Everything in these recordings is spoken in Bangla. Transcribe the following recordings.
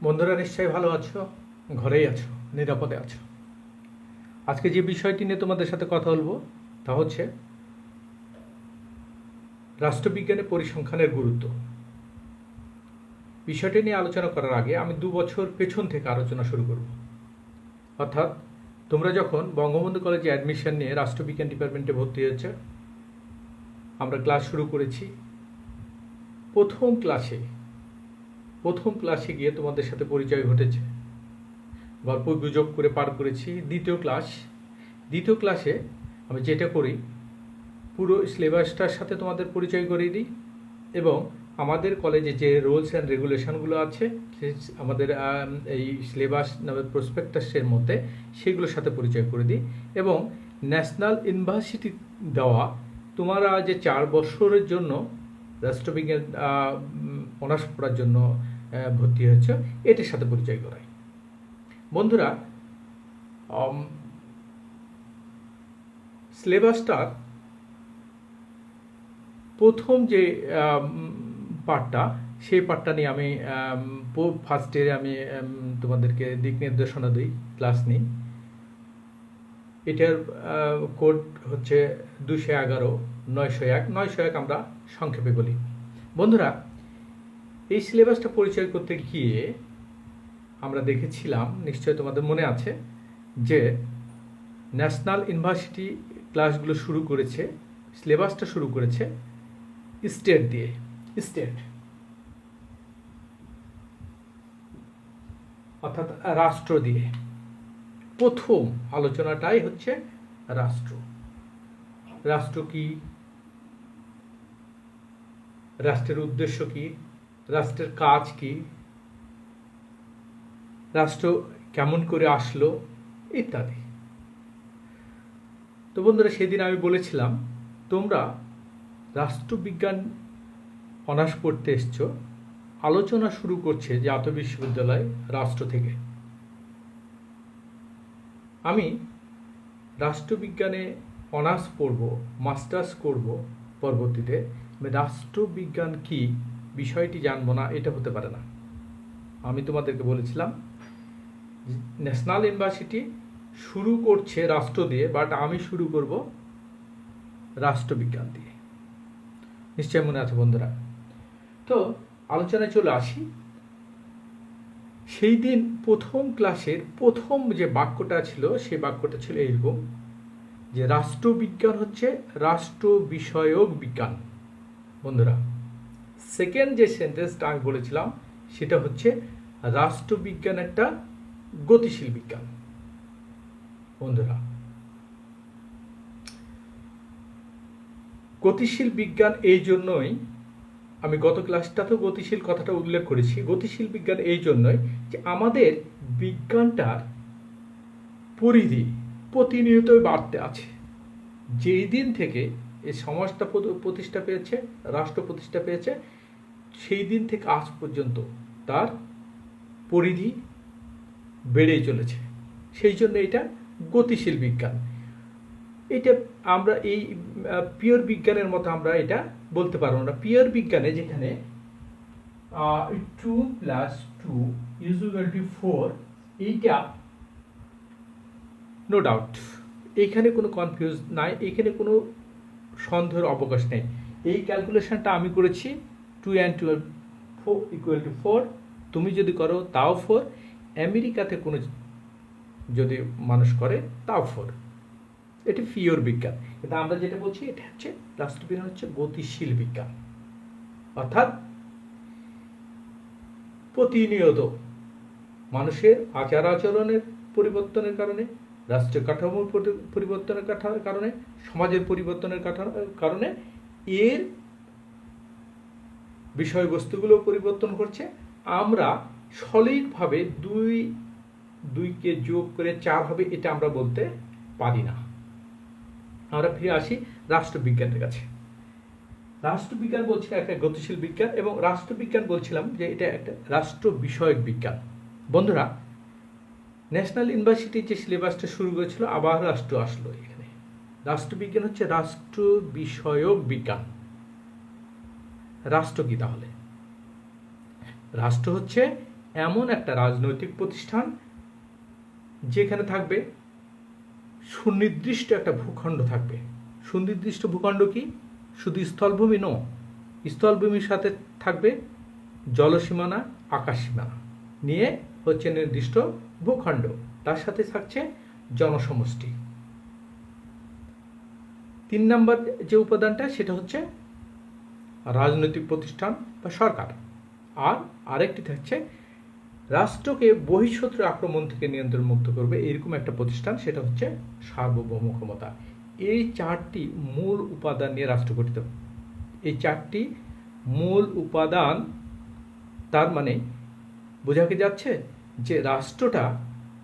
বন্ধুরা নিশ্চয়ই ভালো আছো, ঘরেই আছো, নিরাপদে আছো। আজকে যে বিষয়টি নিয়ে তোমাদের সাথে কথা বলবো তা হচ্ছে রাষ্ট্রবিজ্ঞানে পরিসংখ্যানের গুরুত্ব। বিষয়টি নিয়ে আলোচনা করার আগে আমি 2 বছর পেছন থেকে আলোচনা শুরু করব। অর্থাৎ তোমরা যখন বঙ্গবন্ধু কলেজে অ্যাডমিশন নিয়ে রাষ্ট্রবিজ্ঞান ডিপার্টমেন্টে ভর্তি হয়েছে, আমরা ক্লাস শুরু করেছি। প্রথম ক্লাসে গিয়ে তোমাদের সাথে পরিচয় ঘটেছে, গল্প গুজব করে পার করেছি। দ্বিতীয় ক্লাসে আমি যেটা করি, পুরো সিলেবাসটার সাথে তোমাদের পরিচয় করিয়ে দিই এবং আমাদের কলেজে যে রুলস অ্যান্ড রেগুলেশনগুলো আছে আমাদের এই সিলেবাস নামে প্রসপেক্টাসের মধ্যে সেগুলোর সাথে পরিচয় করে দিই এবং ন্যাশনাল ইউনিভার্সিটি দেওয়া তোমরা যে 4 বছরের জন্য রাষ্ট্রবিজ্ঞান অনার্স পড়ার জন্য ভর্তি হয়েছে এটার সাথে পরিচয় করাই। বন্ধুরা, সিলেবাসটার প্রথম যে পার্টটা, সেই পার্টটা নিয়ে আমি ফার্স্ট ইয়ারে আমি তোমাদেরকে দিক নির্দেশনা দিই, ক্লাস নিই। এটার কোড হচ্ছে 211-901 আমরা সংক্ষেপে বলি। বন্ধুরা, এই সিলেবাসটা পরিচয় করতে গিয়ে আমরা দেখেছিলাম, নিশ্চয় তোমাদের মনে আছে, যে ন্যাশনাল ইউনিভার্সিটি ক্লাসগুলো শুরু করেছে, সিলেবাসটা শুরু করেছে স্টেট দিয়ে। স্টেট অর্থাৎ রাষ্ট্র দিয়ে। প্রথম আলোচনাটাই হচ্ছে রাষ্ট্র কি, রাষ্ট্রের উদ্দেশ্য কি, রাষ্ট্রের কাজ কি, রাষ্ট্র কেমন করে আসলো ইত্যাদি। তো বন্ধুরা, সেদিন আমি বলেছিলাম তোমরা রাষ্ট্রবিজ্ঞান অনার্স পড়তে এসছো, আলোচনা শুরু করছে জাতীয় বিশ্ববিদ্যালয় রাষ্ট্র থেকে। আমি রাষ্ট্রবিজ্ঞানে অনার্স পড়ব, মাস্টার্স করব, পরবর্তীতে আমি রাষ্ট্রবিজ্ঞান কি বিষয়টি জানবো না, এটা হতে পারে না। আমি তোমাদেরকে বলেছিলাম ন্যাশনাল ইউনিভার্সিটি শুরু করছে রাষ্ট্র দিয়ে, বাট আমি শুরু করব রাষ্ট্রবিজ্ঞান দিয়ে। নিশ্চয় মনে আছে বন্ধুরা। তো আলোচনায় চলে আসি। সেই দিন প্রথম ক্লাসের প্রথম যে বাক্যটা ছিল, সেই বাক্যটা ছিল এইরকম, যে রাষ্ট্রবিজ্ঞান হচ্ছে রাষ্ট্র বিষয়ক বিজ্ঞান। বন্ধুরা, সেকেন্ড যে সেন্টেন্সটা আমি বলেছিলাম সেটা হচ্ছে রাষ্ট্রবিজ্ঞান একটা গতিশীল বিজ্ঞান। বন্ধুরা, গতিশীল বিজ্ঞান এই জন্যই, আমি গত ক্লাসটাতেও গতিশীল কথাটা উল্লেখ করেছি, গতিশীল বিজ্ঞান এই জন্যই যে আমাদের বিজ্ঞানটার পরিধি প্রতিনিয়তই বাড়তে আছে। যেই দিন থেকে এই সমাজটা প্রতিষ্ঠা পেয়েছে, রাষ্ট্র প্রতিষ্ঠা পেয়েছে, সেই দিন থেকে আজ পর্যন্ত তার পরিধি বেড়েই চলেছে। সেই জন্য এটা গতিশীল বিজ্ঞান। এটা আমরা এই পিওর বিজ্ঞানের মতো আমরা এটা বলতে পারবো না। পিওর বিজ্ঞানে যেখানে 2 + 2 = 4, এইটা নো ডাউট, এইখানে কোনো কনফিউজ নাই, এখানে কোনো সন্দেহের অবকাশ নেই। এই ক্যালকুলেশনটা আমি করেছি, 2 + 2 = 4, তুমি যদি করো তাও 4, আমেরিকাতে কোনো যদি মানুষ করে তাও 4। এটি পিওর বিজ্ঞান। কিন্তু আমরা যেটা বলছি এটা হচ্ছে রাষ্ট্রবিজ্ঞান হচ্ছে গতিশীল বিজ্ঞান। অর্থাৎ প্রতিনিয়ত মানুষের আচার আচরণের পরিবর্তনের কারণে, রাষ্ট্রীয় কাঠামোর পরিবর্তনের কারণে, সমাজের পরিবর্তনের কারণে এর বিষয়বস্তুগুলো পরিবর্তন করছে। আমরা সলিডভাবে 2কে যোগ করে 4 হবে এটা আমরা বলতে পারি না। আমরা ফিরে আসি রাষ্ট্রবিজ্ঞানের কাছে। রাষ্ট্রবিজ্ঞান বলছিলাম একটা গতিশীল বিজ্ঞান, এবং রাষ্ট্রবিজ্ঞান বলছিলাম যে এটা একটা রাষ্ট্র বিষয়ক বিজ্ঞান। বন্ধুরা, ন্যাশনাল ইউনিভার্সিটির যে সিলেবাসটা শুরু করেছিল, আবার রাষ্ট্র আসলো এখানে। রাষ্ট্রবিজ্ঞান হচ্ছে রাষ্ট্র বিষয়ক বিজ্ঞান। রাষ্ট্র কি তাহলে? রাষ্ট্র হচ্ছে এমন একটা রাজনৈতিক প্রতিষ্ঠান যেখানে থাকবে সুনির্দিষ্ট একটা ভূখণ্ড থাকবে। সুনির্দিষ্ট ভূখণ্ড কি? শুধু স্থলভূমি নয়, স্থলভূমির সাথে থাকবে জলসীমানা, আকাশ সীমানা নিয়ে হচ্ছে নির্দিষ্ট ভূখণ্ড, তার সাথে থাকছে জনসমষ্টি। 3 নম্বর যে উপাদানটা সেটা হচ্ছে রাজনৈতিক প্রতিষ্ঠান বা সরকার। আর আরেকটি থাকছে রাষ্ট্রকে বহিঃশত্রু আক্রমণ থেকে নিয়ন্ত্রণ মুক্ত করবে এরকম একটা প্রতিষ্ঠান, সেটা হচ্ছে সার্বভৌম ক্ষমতা। এই 4টি মূল উপাদান নিয়ে রাষ্ট্র গঠিত। এই 4টি মূল উপাদান, তার মানে বোঝা কি যাচ্ছে যে রাষ্ট্রটা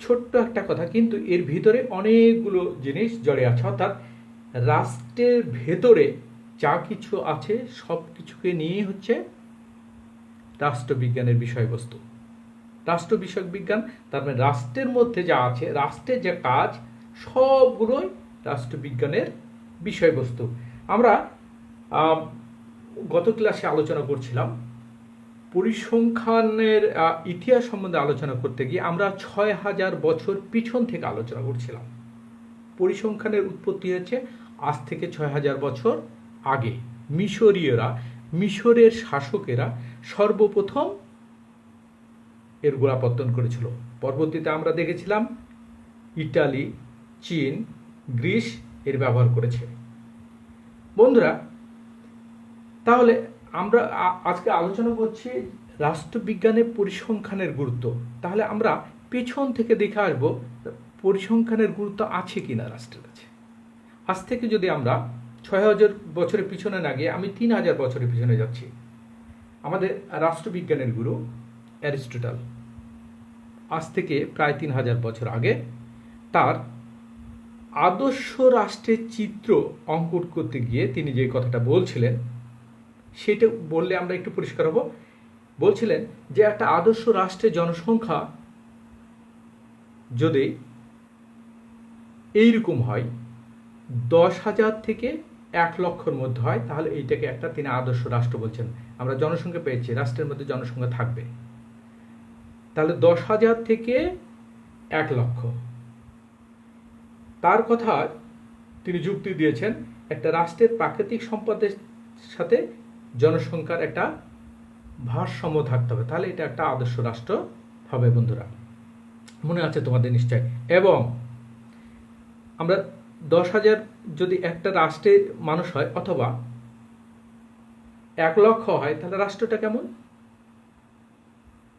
ছোট্ট একটা কথা, কিন্তু এর ভিতরে অনেকগুলো জিনিস জড়ে আছে। অর্থাৎ রাষ্ট্রের ভেতরে যা কিছু আছে সব কিছুকে নিয়েই হচ্ছে রাষ্ট্রবিজ্ঞানের বিষয়বস্তু। রাষ্ট্র বিষয়ক বিজ্ঞান, তার মানে রাষ্ট্রের মধ্যে যা আছে, রাষ্ট্রের যে কাজ, সবগুলোই রাষ্ট্রবিজ্ঞানের বিষয়বস্তু। আমরা গত ক্লাসে আলোচনা করছিলাম পরিসংখ্যানের ইতিহাস সম্বন্ধে আলোচনা করতে গিয়ে আমরা 6000 বছর পিছন থেকে আলোচনা করছিলাম। পরিসংখ্যানের উৎপত্তি হয়েছে আজ থেকে 6000 বছর আগে। মিশরের শাসকেরা সর্বপ্রথম এর গোড়াপত্তন করেছিল। পরবর্তীতে আমরা দেখেছিলাম ইটালি, চীন, গ্রিস এর ব্যবহার করেছে। বন্ধুরা, তাহলে আমরা আজকে আলোচনা করছি রাষ্ট্রবিজ্ঞানে পরিসংখ্যানের গুরুত্ব। তাহলে আমরা পেছন থেকে দেখে আসবো পরিসংখ্যানের গুরুত্ব আছে কিনা রাষ্ট্রের কাছে। আজ থেকে যদি আমরা 6000 বছরের পিছনে না গিয়ে আমি 3000 বছরের পিছনে যাচ্ছি। আমাদের রাষ্ট্রবিজ্ঞানের গুরু অ্যারিস্টটল আজ থেকে প্রায় 3000 বছর আগে তার আদর্শ রাষ্ট্রের চিত্র অঙ্কন করতে গিয়ে তিনি যে কথাটা বলছিলেন সেটা বললে আমরা একটু পরিষ্কার হব। বলছিলেন যে একটা আদর্শ রাষ্ট্রের জনসংখ্যা যদি এইরকম হয় 10,000 থেকে 1 লক্ষর মধ্যে হয়, তাহলে এইটাকে একটা তিনি আদর্শ রাষ্ট্র বলছেন। আমরা জনসংখ্যা পেয়েছি, রাষ্ট্রের মধ্যে জনসংখ্যা থাকবে, তাহলে 10,000 থেকে 1 লক্ষ। তার কথা তিনি যুক্তি দিয়েছেন একটা রাষ্ট্রের প্রাকৃতিক সম্পদের সাথে জনসংখ্যার একটা ভারসাম্য থাকতে হবে, তাহলে এটা একটা আদর্শ রাষ্ট্র হবে। বন্ধুরা, মনে আছে তোমাদের নিশ্চয়। এবং আমরা 10,000 যদি একটা রাষ্ট্রে মানুষ হয় অথবা 1 লক্ষ হয়, তাহলে রাষ্ট্রটা কেমন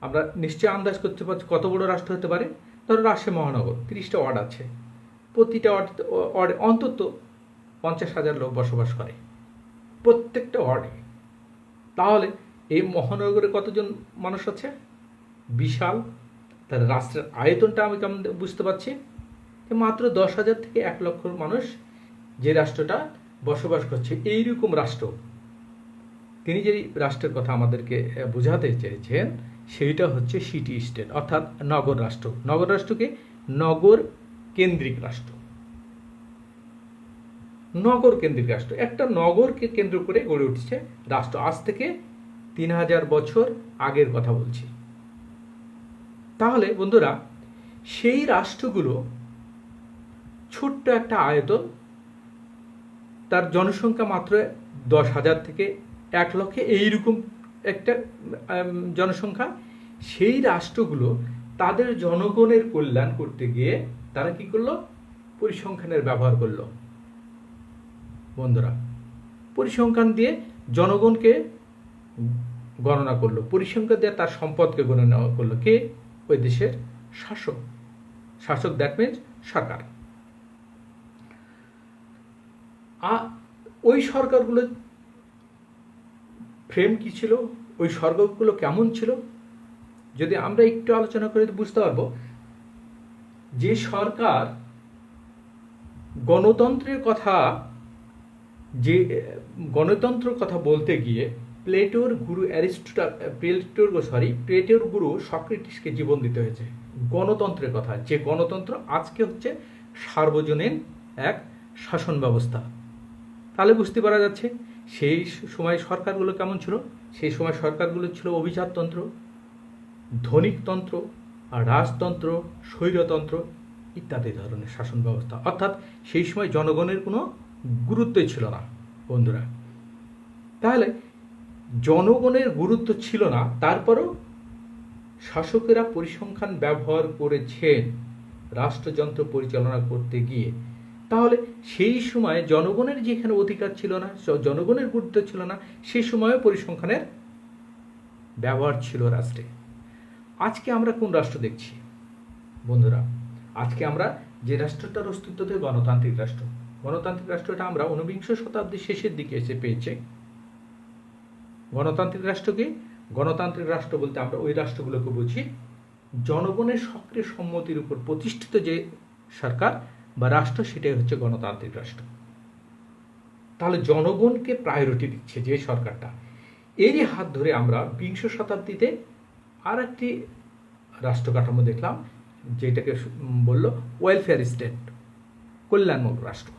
আমরা নিশ্চয় আন্দাজ করতে পারছি কত বড় রাষ্ট্র হতে পারে। ধরো রাজশাহী মহানগর, 30টা ওয়ার্ড আছে, প্রতিটা ওয়ার্ডে অন্তত 50,000 লোক বসবাস করে, প্রত্যেকটা ওয়ার্ডে। তাহলে এই মহানগরে কতজন মানুষ আছে? বিশাল। তাহলে রাষ্ট্রের আয়তনটা আমি কেমন বুঝতে পারছি, মাত্র 10,000 থেকে 1 লক্ষ মানুষ যে রাষ্ট্রটা বসবাস করছে, এইরকম রাষ্ট্র তিনি যে রাষ্ট্রের কথা আমাদেরকে বোঝাতে চেয়েছেন সেইটা হচ্ছে সিটি স্টেট, অর্থাৎ নগর রাষ্ট্র। নগর রাষ্ট্রকে নগর কেন্দ্রিক রাষ্ট্র। নগর কেন্দ্রিক রাষ্ট্র, একটা নগরকে কেন্দ্র করে গড়ে উঠছে রাষ্ট্র। আজ থেকে 3000 বছর আগের কথা বলছি। তাহলে বন্ধুরা, সেই রাষ্ট্রগুলো ছোট্ট একটা আয়তন, তার জনসংখ্যা মাত্র 10,000 থেকে 1 লক্ষে, এইরকম একটা জনসংখ্যা। সেই রাষ্ট্রগুলো তাদের জনগণের কল্যাণ করতে গিয়ে তারা কি করলো? পরিসংখ্যানের ব্যবহার করলো। বন্ধুরা, পরিসংখ্যান দিয়ে জনগণকে গণনা করলো, পরিসংখ্যান দিয়ে তার সম্পদকে গণনা করলো। কে? ওই দেশের শাসক। শাসক দ্যাট মিনস সরকার। ওই সরকারগুলো ফ্রেম কি ছিল, ওই সরকারগুলো কেমন ছিল, যদি আমরা একটু আলোচনা করে বুঝতে পারবো যে সরকার গণতন্ত্রের কথা, যে গণতন্ত্রের কথা বলতে গিয়ে প্লেটোর গুরু সক্রেটিসকে জীবন দিতে হয়েছে গণতন্ত্রের কথা, যে গণতন্ত্র আজকে হচ্ছে সার্বজনীন এক শাসন ব্যবস্থা। তাহলে বুঝতে পারা যাচ্ছে সেই সময় সরকারগুলো কেমন ছিল। সেই সময় সরকারগুলো ছিল অভিজাততন্ত্র, ধনিকতন্ত্র, রাজতন্ত্র, স্বৈরতন্ত্র ইত্যাদি ধরনের শাসন ব্যবস্থা। অর্থাৎ সেই সময় জনগণের কোনো গুরুত্বই ছিল না বন্ধুরা। তাহলে জনগণের গুরুত্ব ছিল না, তারপরও শাসকেরা পরিসংখ্যান ব্যবহার করেছেন রাষ্ট্রযন্ত্র পরিচালনা করতে গিয়ে। তাহলে সেই সময়ে জনগণের যেখানে অধিকার ছিল না, জনগণের গুরুত্ব ছিল না, সেই সময়ে পরিসংখ্যানের ব্যবহার ছিল রাষ্ট্রে। আজকে আমরা কোন রাষ্ট্র দেখছি বন্ধুরা? আজকে আমরা যে রাষ্ট্রটার অস্তিত্ব থেকে গণতান্ত্রিক রাষ্ট্র। গণতান্ত্রিক রাষ্ট্রটা আমরা ঊনবিংশ শতাব্দীর শেষের দিকে এসে পেয়েছি। গণতান্ত্রিক রাষ্ট্রকে, গণতান্ত্রিক রাষ্ট্র বলতে আমরা ওই রাষ্ট্রগুলোকে বুঝি জনগণের সক্রিয় সম্মতির উপর প্রতিষ্ঠিত যে সরকার বা রাষ্ট্র, সেটাই হচ্ছে গণতান্ত্রিক রাষ্ট্র। তাহলে জনগণকে প্রায়োরিটি দিচ্ছে যে সরকারটা। এরই হাত ধরে আমরা বিংশ শতাব্দীতে আর একটি রাষ্ট্র কাঠামো দেখলাম, যেটাকে বলল ওয়েলফেয়ার স্টেট, কল্যাণমূলক রাষ্ট্র।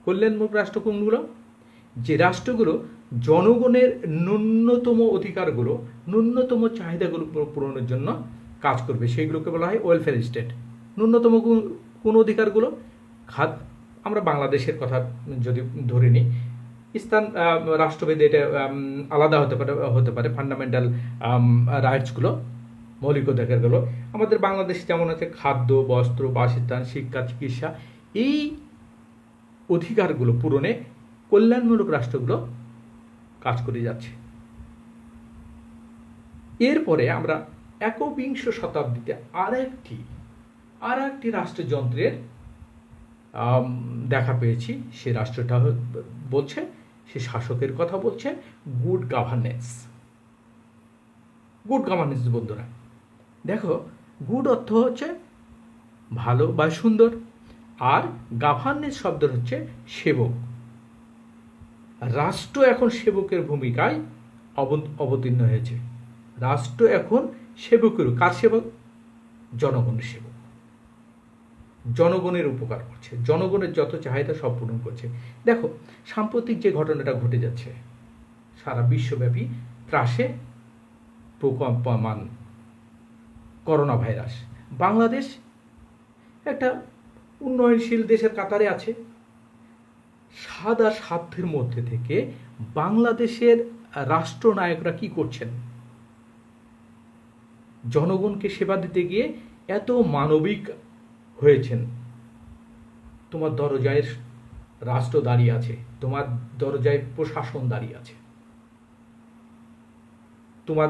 কল্যাণমূলক রাষ্ট্র কোনগুলো? যে রাষ্ট্রগুলো জনগণের ন্যূনতম অধিকারগুলো, ন্যূনতম চাহিদাগুলো পূরণের জন্য কাজ করবে, সেইগুলোকে বলা হয় ওয়েলফেয়ার স্টেট। ন্যূনতম কোন অধিকারগুলো? আমরা বাংলাদেশের কথা যদি ধরে নিই, স্থান রাষ্ট্রভেদে এটা আলাদা হতে পারে ফান্ডামেন্টাল রাইটসগুলো, মৌলিক অধিকারগুলো। আমাদের বাংলাদেশে যেমন আছে খাদ্য, বস্ত্র, বাসস্থান, শিক্ষা, চিকিৎসা, এই অধিকারগুলো পূরণে কল্যাণমূলক রাষ্ট্রগুলো কাজ করে যাচ্ছে। এরপরে আমরা একবিংশ শতাব্দীতে আর একটি রাষ্ট্রযন্ত্রের দেখা পেয়েছি। সে রাষ্ট্রটা বলছে, সে শাসকের কথা বলছে গুড গভর্নেন্স। গুড গভর্নেন্স বন্ধুরা দেখো, গুড অর্থ হচ্ছে ভালো বা সুন্দর, আর গভর্নেন্স শব্দ হচ্ছে সেবক। রাষ্ট্র এখন সেবকের ভূমিকায় অবতীর্ণ হয়েছে। রাষ্ট্র এখন সেবকের, কার সেবক? জনগণের সেবক। জনগণের উপকার করছে, জনগণের যত চাহিদা সব পূরণ করছে। দেখো সাম্প্রতিক যে ঘটনাটা ঘটে যাচ্ছে, সারা বিশ্বব্যাপী ত্রাসে প্রকম্পমান করোনা ভাইরাস। বাংলাদেশ একটা উন্নয়নশীল দেশের কাতারে আছে। স্বাদ আর সাধ্যের মধ্যে থেকে বাংলাদেশের রাষ্ট্রনায়করা কি করছেন? জনগণকে সেবা দিতে গিয়ে এত মানবিক হয়েছেন। তোমার দরজায় রাষ্ট্র দাঁড়িয়ে আছে, তোমার দরজায় প্রশাসন দাঁড়িয়ে আছে, তোমার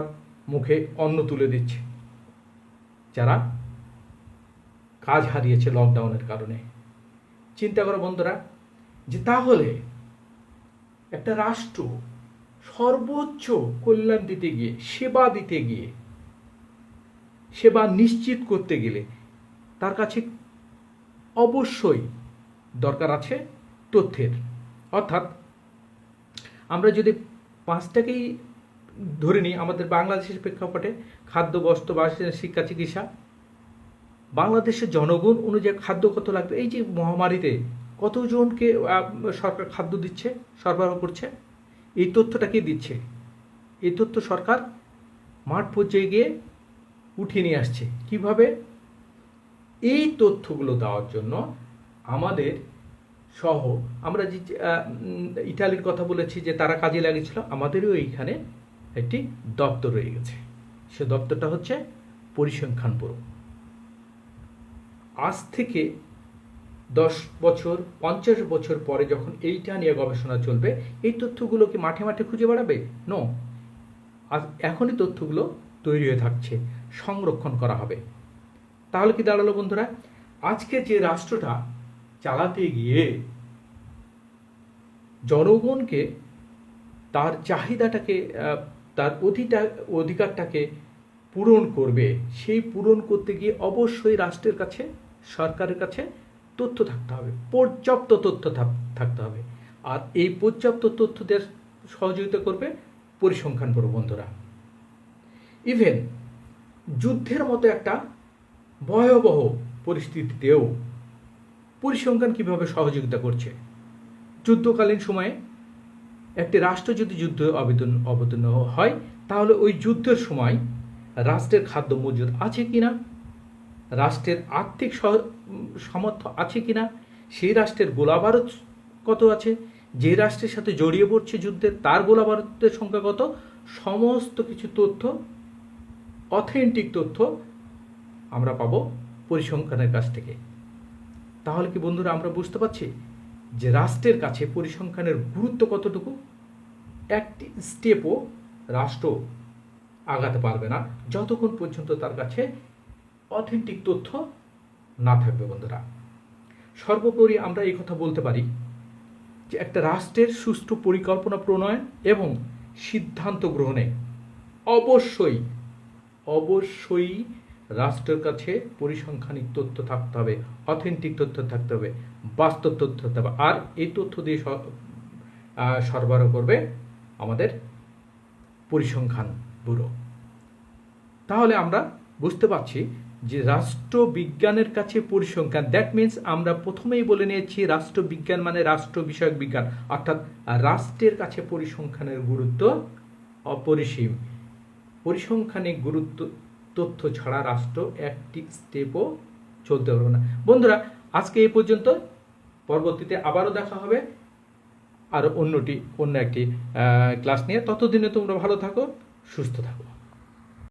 মুখে অন্ন তুলে দিচ্ছে যারা কাজ হারিয়েছে লকডাউনের কারণে। চিন্তা করো বন্ধুরা, যে তাহলে একটা রাষ্ট্র সর্বোচ্চ কল্যাণ দিতে গিয়ে, সেবা দিতে গিয়ে, সেবা নিশ্চিত করতে গেলে তার কাছে অবশ্যই দরকার আছে তথ্যের। অর্থাৎ আমরা যদি পাঁচটাকেই ধরে নিই আমাদের বাংলাদেশের প্রেক্ষাপটে, খাদ্য, বস্ত্র, বাসস্থান, শিক্ষা, চিকিৎসা, বাংলাদেশের জনগণ অনুযায়ী খাদ্য কত লাগবে? এই যে মহামারীতে কতজনকে সরকার খাদ্য দিচ্ছে, সরবরাহ করছে, এই তথ্যটা কে দিচ্ছে? এই তথ্য সরকার মাঠ পর্যায়ে গিয়ে উঠিয়ে নিয়ে আসছে। কিভাবে? এই তথ্যগুলো দেওয়ার জন্য আমাদের সহ, আমরা যে ইটালির কথা বলেছি যে তারা কাজে লাগিয়েছিল, আমাদেরও এইখানে একটি দপ্তর রয়ে গেছে। সে দপ্তরটা হচ্ছে পরিসংখ্যান ব্যুরো। আজ থেকে 10 বছর 50 বছর পরে যখন এইটা নিয়ে গবেষণা চলবে, এই তথ্যগুলো কি মাঠে মাঠে খুঁজে বেড়াবে? নো, আজ এখনই তথ্যগুলো তৈরি হয়ে থাকছে, সংরক্ষণ করা হবে। তাহলে কি দাঁড়ালো বন্ধুরা? আজকে যে রাষ্ট্রটা চালাতে গিয়ে জনগণকে তার চাহিদাটাকে, তার অধিকারটাকে পূরণ করবে, সেই পূরণ করতে গিয়ে অবশ্যই রাষ্ট্রের কাছে, সরকারের কাছে তথ্য থাকতে হবে, পর্যাপ্ত তথ্য থাকতে হবে। আর এই পর্যাপ্ত তথ্যদের সহযোগিতা করবে পরিসংখ্যান ব্যুরো বন্ধুরা। ইভেন যুদ্ধের মতো একটা ভয়াবহ পরিস্থিতিতেও পরিসংখ্যান কিভাবে সহযোগিতা করছে। যুদ্ধকালীন সময়ে একটি রাষ্ট্র যদি যুদ্ধ অবতীর্ণ হয়, তাহলে ওই যুদ্ধের সময় রাষ্ট্রের খাদ্য মজুদ আছে কিনা, রাষ্ট্রের আর্থিক সামর্থ্য আছে কিনা, সেই রাষ্ট্রের গোলাবারুদ কত আছে, যে রাষ্ট্রের সাথে জড়িয়ে পড়ছে যুদ্ধে তার গোলাবারুদের সংখ্যা কত, সমস্ত কিছু তথ্য, অথেন্টিক তথ্য আমরা পাবো পরিসংখ্যানের কাছ থেকে। তাহলে কি বন্ধুরা আমরা বুঝতে পারছি যে রাষ্ট্রের কাছে পরিসংখ্যানের গুরুত্ব কতটুকু? একটি স্টেপও রাষ্ট্র আগাতে পারবে না যতক্ষণ পর্যন্ত তার কাছে অথেন্টিক তথ্য না থাকবে। বন্ধুরা, সর্বোপরি আমরা এই কথা বলতে পারি যে একটা রাষ্ট্রের সুষ্ঠু পরিকল্পনা প্রণয়ন এবং সিদ্ধান্ত গ্রহণে অবশ্যই রাষ্ট্রের কাছে পরিসংখ্যানিক তথ্য থাকতে হবে, অথেন্টিক তথ্য থাকতে হবে, বাস্তব তথ্য থাকতে হবে, আর এই তথ্য দিয়ে সরবরাহ করবে আমাদের পরিসংখ্যান ব্যুরো। তাহলে আমরা বুঝতে পারছি যে রাষ্ট্রবিজ্ঞানের কাছে পরিসংখ্যান, দ্যাট মিনস আমরা প্রথমেই বলে নিয়েছি রাষ্ট্রবিজ্ঞান মানে রাষ্ট্র বিষয়ক বিজ্ঞান, অর্থাৎ রাষ্ট্রের কাছে পরিসংখ্যানের গুরুত্ব অপরিসীম। পরিসংখ্যানিক গুরুত্ব তথ্য ছাড়া রাষ্ট্র একটি স্টেপও চলতে পারবে না। বন্ধুরা, আজকে এই পর্যন্ত, পরবর্তীতে আবারও দেখা হবে আর অন্য একটি ক্লাস নিয়ে। ততদিনে তোমরা ভালো থাকো, সুস্থ থাকো।